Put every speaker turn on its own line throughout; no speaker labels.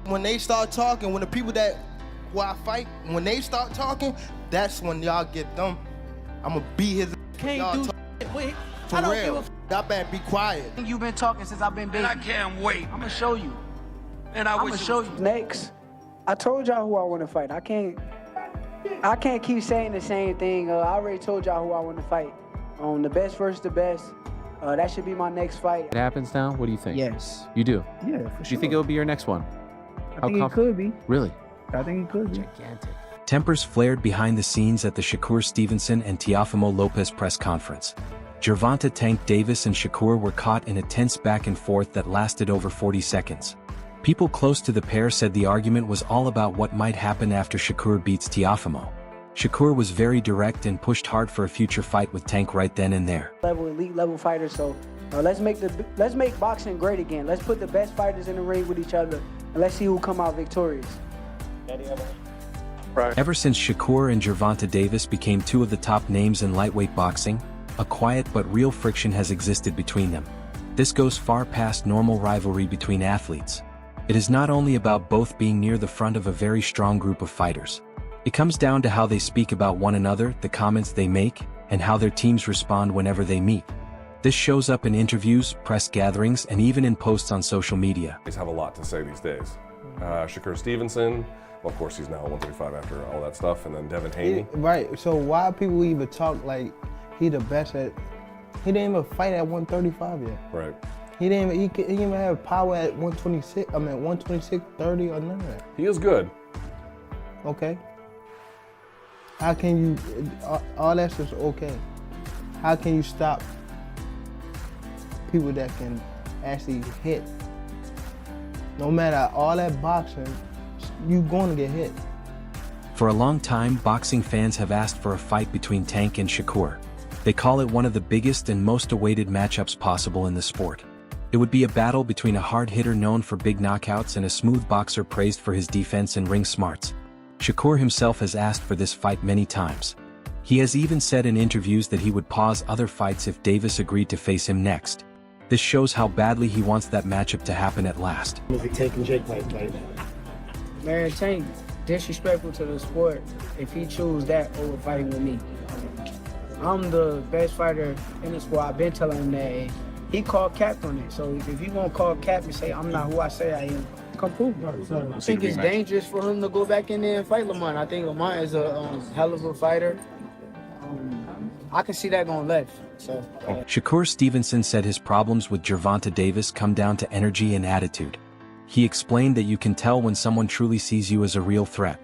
when they start talking, when the people that who I fight, when they start talking, that's when y'all get them. I'ma beat his.
Can't do shit with.
For
I don't
real.
give a
Y'all better be quiet.
You've been talking since I've been baby.
And I can't wait.
I'm gonna show you.
And I'm gonna
show you.
Next, I told y'all who I want to fight. I can't keep saying the same thing. I already told y'all who I want to fight. The best versus the best. That should be my next fight.
It happens now? What do you think?
Yes.
You do?
Yeah, for sure.
Do you think it'll be your next one?
I think it could be.
Really?
I think it could be.
Gigantic.
Tempers flared behind the scenes at the Shakur Stevenson and Teofimo Lopez press conference. Gervonta "Tank" Davis and Shakur were caught in a tense back and forth that lasted over 40 seconds. People close to the pair said the argument was all about what might happen after Shakur beats Teofimo. Shakur was very direct and pushed hard for a future fight with Tank right then and there.
Elite level fighters, so let's make boxing great again. Let's put the best fighters in the ring with each other, and let's see who come out victorious.
Ever since Shakur and Gervonta Davis became two of the top names in lightweight boxing, a quiet but real friction has existed between them. This goes far past normal rivalry between athletes. It is not only about both being near the front of a very strong group of fighters. It comes down to how they speak about one another, the comments they make, and how their teams respond whenever they meet. This shows up in interviews, press gatherings, and even in posts on social media.
They have a lot to say these days. Shakur Stevenson, well, of course he's now 135 after all that stuff, and then Devin Haney.
Right, so why people even talk like he the best at, he didn't even fight at 135 yet.
Right.
He didn't even have power at 126, 126, 30 or none of that.
He is good.
Okay. How can you, all that's just okay. How can you stop people that can actually hit? No matter all that boxing, you're going to get hit.
For a long time, boxing fans have asked for a fight between Tank and Shakur. They call it one of the biggest and most awaited matchups possible in the sport. It would be a battle between a hard hitter known for big knockouts and a smooth boxer praised for his defense and ring smarts. Shakur himself has asked for this fight many times. He has even said in interviews that he would pause other fights if Davis agreed to face him next. This shows how badly he wants that matchup to happen at last.
Tank and Jake fight right now. Man, Tank, disrespectful to the sport if he choose that over fighting with me. I'm the best fighter in the sport. I've been telling him that, and he called cap on it. So if you gonna call cap and say I'm not who I say I am, come prove it. I think it's dangerous for him to go back in there and fight Lamont. I think Lamont is a hell of a fighter. I can see that going left. So
Shakur Stevenson said his problems with Gervonta Davis come down to energy and attitude. He explained that you can tell when someone truly sees you as a real threat.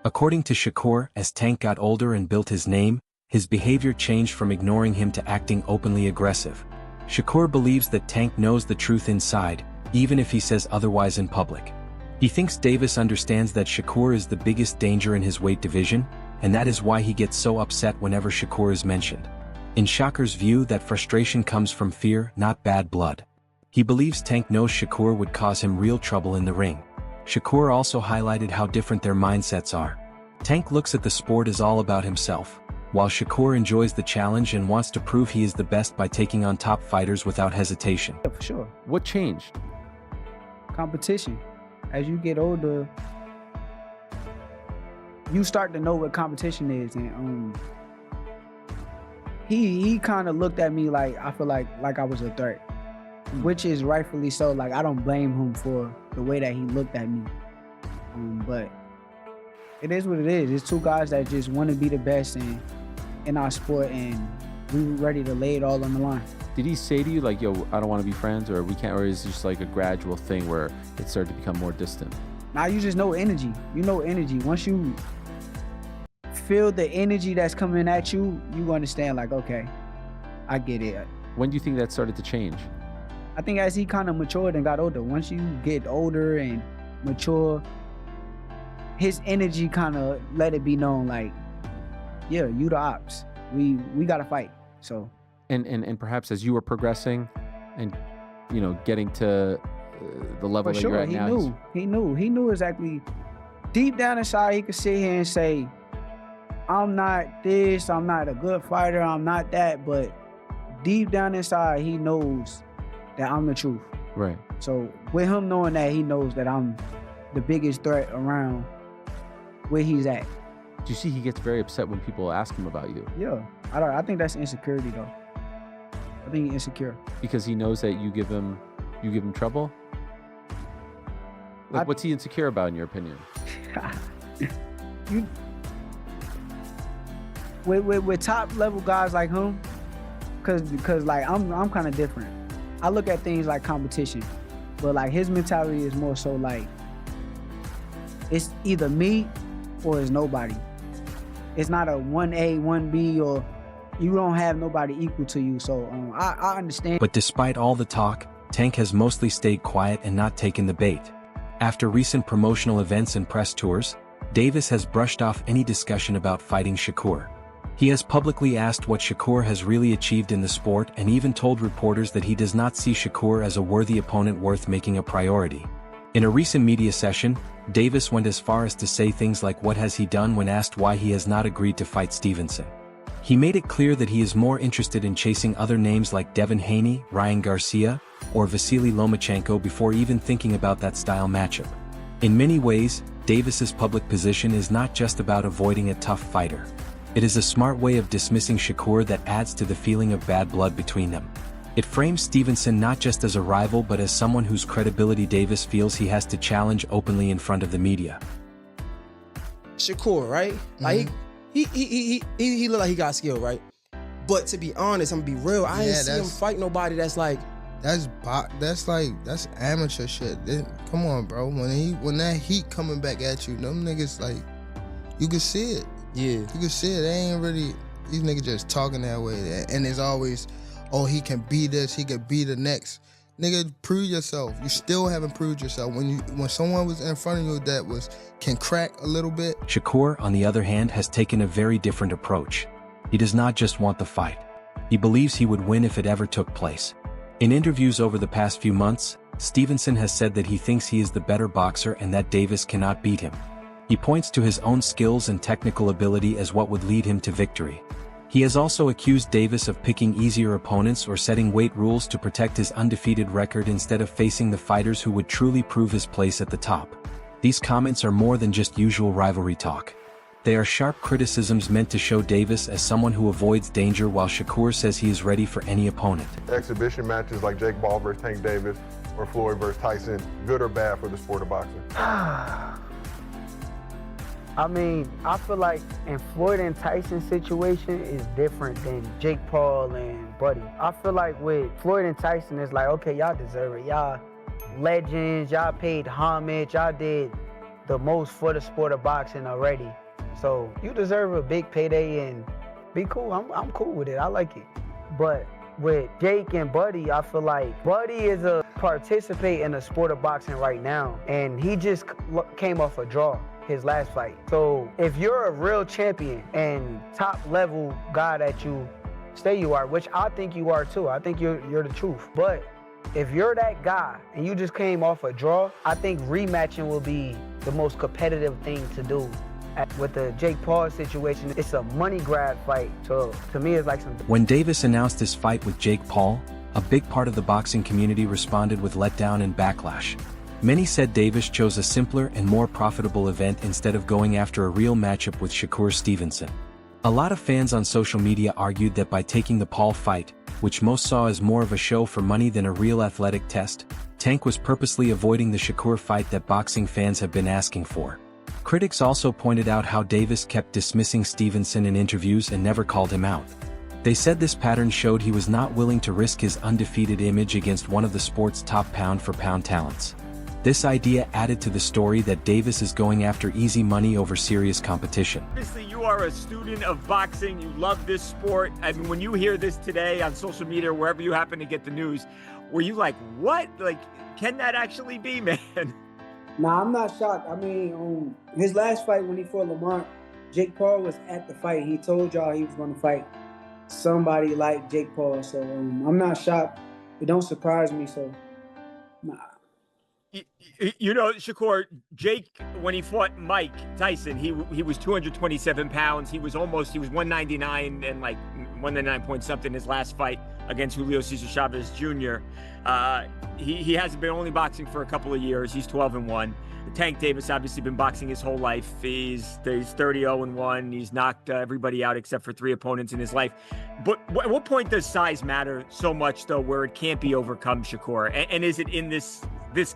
According to Shakur, as Tank got older and built his name, his behavior changed from ignoring him to acting openly aggressive. Shakur believes that Tank knows the truth inside, even if he says otherwise in public. He thinks Davis understands that Shakur is the biggest danger in his weight division, and that is why he gets so upset whenever Shakur is mentioned. In Shakur's view, that frustration comes from fear, not bad blood. He believes Tank knows Shakur would cause him real trouble in the ring. Shakur also highlighted how different their mindsets are. Tank looks at the sport as all about himself, while Shakur enjoys the challenge and wants to prove he is the best by taking on top fighters without hesitation.
yeah, for sure.
What changed?
Competition. As you get older, you start to know what competition is, and he kind of looked at me like I feel like I was a threat, which is rightfully so. Like I don't blame him for the way that he looked at me, but it is what it is. It's two guys that just want to be the best in our sport, and we were ready to lay it all on the line.
Did he say to you like, yo, I don't want to be friends, or we can't, or is it just like a gradual thing where it started to become more distant?
Now you just know energy. You know energy. Once you feel the energy that's coming at you, you understand like, okay, I get it.
When do you think that started to change?
I think as he kind of matured and got older. Once you get older and mature, his energy kind of let it be known like, yeah, you the ops. We got to fight. So.
And perhaps as you were progressing and, you know, getting to the level that you're at now.
He knew exactly. Deep down inside, he could sit here and say, I'm not this, I'm not a good fighter, I'm not that, but deep down inside, he knows that I'm the truth.
Right.
So with him knowing that, he knows that I'm the biggest threat around where he's at.
Do you see he gets very upset when people ask him about you?
Yeah, I think that's insecurity though. I think he's insecure.
Because he knows that you give him trouble? Like, what's he insecure about in your opinion?
With top level guys like him, cause like I'm kind of different. I look at things like competition, but like his mentality is more so like it's either me or it's nobody. It's not a 1A, 1B, or you don't have nobody equal to you. So I understand.
But despite all the talk, Tank has mostly stayed quiet and not taken the bait. After recent promotional events and press tours, Davis has brushed off any discussion about fighting Shakur. He has publicly asked what Shakur has really achieved in the sport and even told reporters that he does not see Shakur as a worthy opponent worth making a priority. In a recent media session, Davis went as far as to say things like what has he done when asked why he has not agreed to fight Stevenson. He made it clear that he is more interested in chasing other names like Devin Haney, Ryan Garcia, or Vasily Lomachenko before even thinking about that style matchup. In many ways, Davis's public position is not just about avoiding a tough fighter. It is a smart way of dismissing Shakur that adds to the feeling of bad blood between them. It frames Stevenson not just as a rival but as someone whose credibility Davis feels he has to challenge openly in front of the media.
Shakur, right? Like he look like he got skill, right? But to be honest, I'm gonna be real, I ain't see him fight nobody that's like
that's amateur shit. Come on, bro. When that heat coming back at you, them niggas like you can see it.
Yeah.
You can see it. They ain't really these niggas just talking that way. And it's always, oh, he can be this, he can be the next. Nigga, prove yourself. You still haven't proved yourself. When someone was in front of you that can crack a little bit.
Shakur, on the other hand, has taken a very different approach. He does not just want the fight. He believes he would win if it ever took place. In interviews over the past few months, Stevenson has said that he thinks he is the better boxer and that Davis cannot beat him. He points to his own skills and technical ability as what would lead him to victory. He has also accused Davis of picking easier opponents or setting weight rules to protect his undefeated record instead of facing the fighters who would truly prove his place at the top. These comments are more than just usual rivalry talk. They are sharp criticisms meant to show Davis as someone who avoids danger while Shakur says he is ready for any opponent.
Exhibition matches like Jake Paul versus Tank Davis or Floyd versus Tyson, good or bad for the sport of boxing?
I mean, I feel like in Floyd and Tyson situation is different than Jake Paul and Buddy. I feel like with Floyd and Tyson, it's like, okay, y'all deserve it. Y'all legends, y'all paid homage, y'all did the most for the sport of boxing already. So you deserve a big payday and be cool. I'm cool with it. I like it. But with Jake and Buddy, I feel like Buddy is a participate in the sport of boxing right now, and he just came off a draw his last fight. So if you're a real champion and top level guy that you say you are, which I think you are too, I think you're the truth. But if you're that guy and you just came off a draw, I think rematching will be the most competitive thing to do. With the Jake Paul situation, it's a money grab fight. So to me, it's like some.
When Davis announced his fight with Jake Paul, a big part of the boxing community responded with letdown and backlash. Many said Davis chose a simpler and more profitable event instead of going after a real matchup with Shakur Stevenson. A lot of fans on social media argued that by taking the Paul fight, which most saw as more of a show for money than a real athletic test, Tank was purposely avoiding the Shakur fight that boxing fans have been asking for. Critics also pointed out how Davis kept dismissing Stevenson in interviews and never called him out. They said this pattern showed he was not willing to risk his undefeated image against one of the sport's top pound-for-pound talents. This idea added to the story that Davis is going after easy money over serious competition.
Obviously, you are a student of boxing. You love this sport. I mean, when you hear this today on social media or wherever you happen to get the news, were you like, what? Like, can that actually be, man?
Nah, I'm not shocked. I mean, his last fight when he fought Lamont, Jake Paul was at the fight. He told y'all he was going to fight somebody like Jake Paul. So I'm not shocked. It don't surprise me. So, nah.
You know, Shakur, Jake, when he fought Mike Tyson, he was 227 pounds. He was 199 and like 199 point something his last fight against Julio Cesar Chavez Jr. He hasn't been only boxing for a couple of years. He's 12-1. Tank Davis obviously been boxing his whole life. He's 30-0-1. He's knocked everybody out except for 3 opponents in his life. But at what point does size matter so much, though, where it can't be overcome, Shakur? And is it in this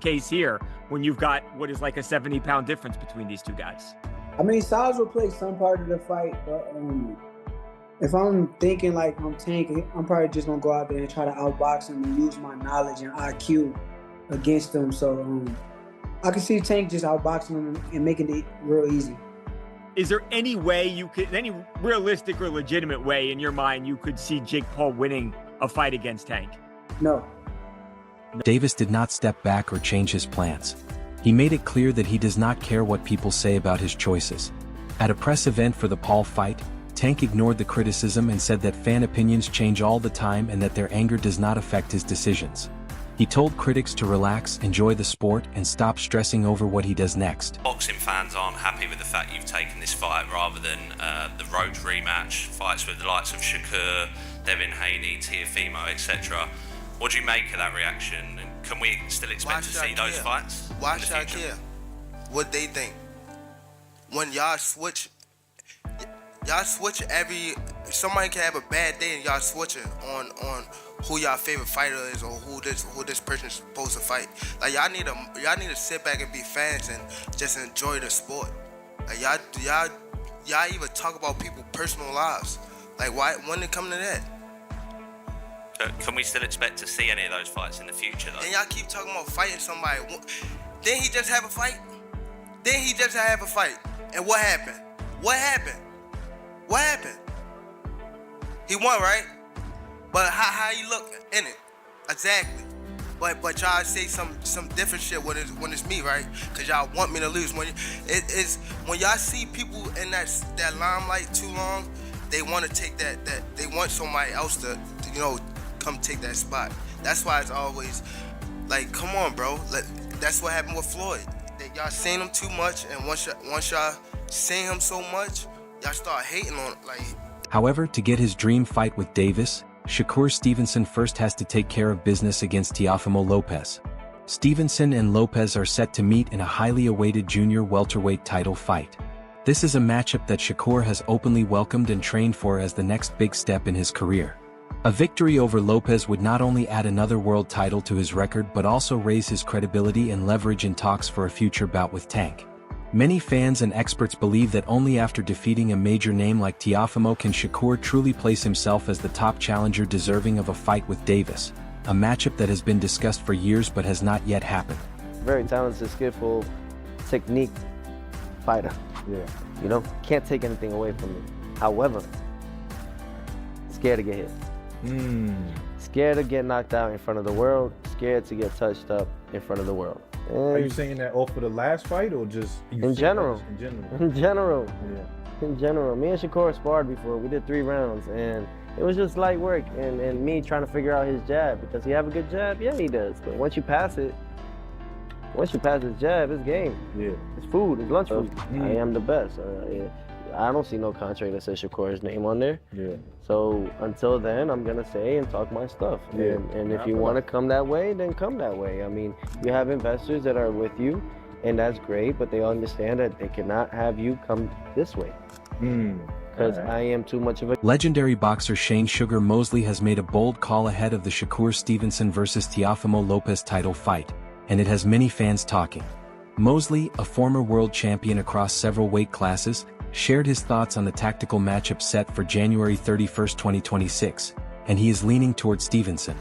case here when you've got what is like a 70-pound difference between these two guys?
I mean, size will play some part of the fight, but if I'm thinking like I'm Tank, I'm probably just gonna go out there and try to outbox him and use my knowledge and IQ against him. So I can see Tank just outboxing him and making it real easy.
Is there any way any realistic or legitimate way in your mind you could see Jake Paul winning a fight against Tank?
No.
Davis did not step back or change his plans. He made it clear that he does not care what people say about his choices. At a press event for the Paul fight, Tank ignored the criticism and said that fan opinions change all the time and that their anger does not affect his decisions. He told critics to relax, enjoy the sport, and stop stressing over what he does next.
Boxing fans aren't happy with the fact you've taken this fight rather than the Rhodes rematch, fights with the likes of Shakur, Devin Haney, Teofimo, etc. What do you make of that reaction? And can we still expect to see those fights?
Why should I care what they think? When y'all switch somebody can have a bad day and y'all switching on who y'all favorite fighter is or who this person is supposed to fight. Like y'all need to sit back and be fans and just enjoy the sport. Like y'all even talk about people's personal lives. Like why when it come to that?
Can we still expect to see any of those fights in the future though?
And y'all keep talking about fighting somebody. Didn't he just have a fight? And what happened? What happened? He won, right? But how you look in it? Exactly. But y'all say some different shit when it's me, right? Cause y'all want me to lose. When y'all see people in that limelight too long, they want to take that they want somebody else to come take that spot. That's why it's always like, come on, bro. That's what happened with Floyd. Y'all seen him too much, and once y'all seen him so much, y'all start hating on it. Like.
However, to get his dream fight with Davis, Shakur Stevenson first has to take care of business against Teofimo Lopez. Stevenson and Lopez are set to meet in a highly awaited junior welterweight title fight. This is a matchup that Shakur has openly welcomed and trained for as the next big step in his career. A victory over Lopez would not only add another world title to his record but also raise his credibility and leverage in talks for a future bout with Tank. Many fans and experts believe that only after defeating a major name like Teofimo can Shakur truly place himself as the top challenger deserving of a fight with Davis, a matchup that has been discussed for years but has not yet happened.
Very talented, skillful, technique fighter. Yeah. Can't take anything away from him. However, scared to get hit. Scared to get knocked out in front of the world, scared to get touched up in front of the world. And
are you saying that off of the last fight or just
in general? In general.
Yeah.
In general. Me and Shakur sparred before. We did 3 rounds and it was just light work and me trying to figure out his jab. Because he have a good jab? Yeah, he does. But once you pass his jab, it's game.
Yeah.
It's food, it's lunch food. I am the best. I don't see no contract that says Shakur's name on there.
Yeah.
So until then, I'm gonna say and talk my stuff.
Yeah.
And if you want to come that way, then come that way. I mean, you have investors that are with you, and that's great, but they understand that they cannot have you come this way. Because I am too much of a...
Legendary boxer Shane Sugar Mosley has made a bold call ahead of the Shakur Stevenson vs. Teofimo Lopez title fight, and it has many fans talking. Mosley, a former world champion across several weight classes, shared his thoughts on the tactical matchup set for January 31, 2026, and he is leaning toward Stevenson.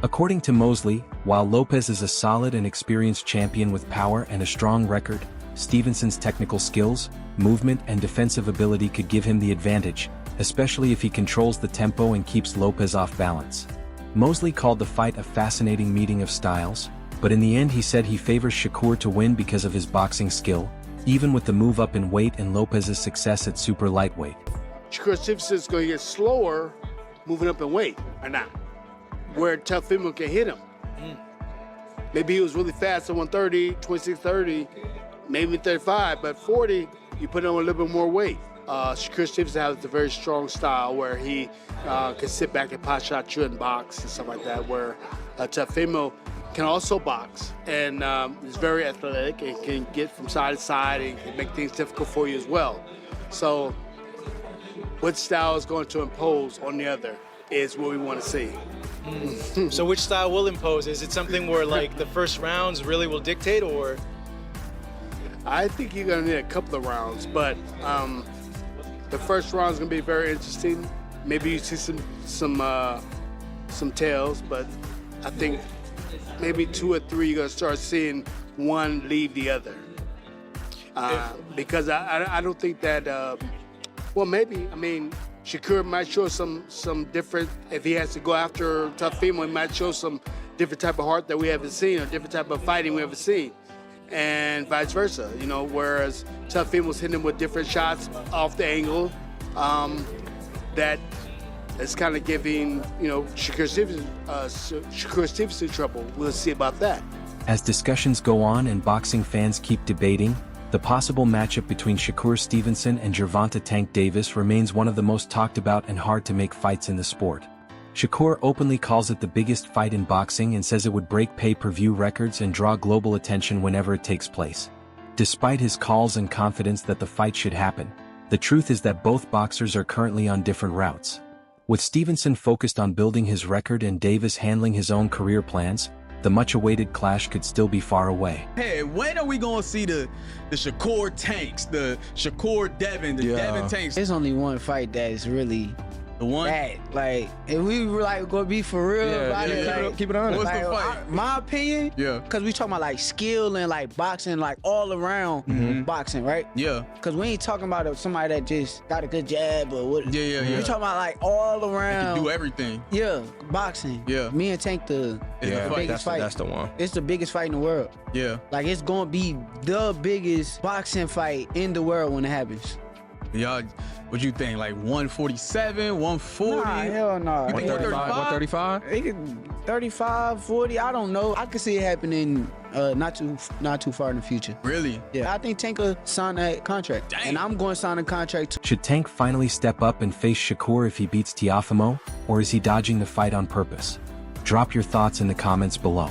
According to Mosley, while Lopez is a solid and experienced champion with power and a strong record, Stevenson's technical skills, movement and defensive ability could give him the advantage, especially if he controls the tempo and keeps Lopez off balance. Mosley called the fight a fascinating meeting of styles, but in the end he said he favors Shakur to win because of his boxing skill, even with the move up in weight and Lopez's success at super lightweight.
Shakur Stevenson's going to get slower moving up in weight, or not, where Teofimo can hit him. Maybe he was really fast at 130, 26, 30, maybe 35, but 40, you put on a little bit more weight. Shakur Stevenson has a very strong style where he can sit back and pot shot you and box and stuff like that, where Teofimo can also box and is very athletic and can get from side to side and can make things difficult for you as well. So what style is going to impose on the other is what we want to see.
So which style will impose? Is it something where like the first rounds really will dictate, or?
I think you're going to need a couple of rounds, but the first round is going to be very interesting. Maybe you see some tails, but I think maybe 2 or 3 you're going to start seeing one leave the other. Because I don't think that, well, maybe, I mean, Shakur might show some different, if he has to go after Teofimo, he might show some different type of heart that we haven't seen, or different type of fighting we haven't seen, and vice versa, you know, whereas Teofimo's hitting him with different shots off the angle that is kind of giving, you know, Shakur Stevenson trouble. We'll see about that.
As discussions go on and boxing fans keep debating, the possible matchup between Shakur Stevenson and Gervonta Tank Davis remains one of the most talked about and hard to make fights in the sport. Shakur openly calls it the biggest fight in boxing and says it would break pay-per-view records and draw global attention whenever it takes place. Despite his calls and confidence that the fight should happen, the truth is that both boxers are currently on different routes. With Stevenson focused on building his record and Davis handling his own career plans, the much-awaited clash could still be far away.
Hey, when are we gonna see the Shakur Tanks, the Shakur Devin, the Devin Tanks?
There's only one fight that is really
the one.
Like, if we were like gonna be for real about it, like,
keep it honest.
What's the fight?
My opinion,
because
we talking about like skill and like boxing, like all around boxing, right?
Yeah.
Because we ain't talking about somebody that just got a good jab or what.
Yeah.
We talking about like all around.
They can do everything.
Yeah, boxing.
Yeah.
Me and Tank the biggest fight.
That's the one.
It's the biggest fight in the world.
Yeah.
Like, it's gonna be the biggest boxing fight in the world when it happens.
Y'all, what you think? Like 147, 140?
Nah, hell no.
135?
35, 40, I don't know. I could see it happening not too far in the future.
Really?
Yeah. I think Tank will sign that contract.
Dang.
And I'm going to sign a contract too.
Should Tank finally step up and face Shakur if he beats Teofimo, or is he dodging the fight on purpose? Drop your thoughts in the comments below.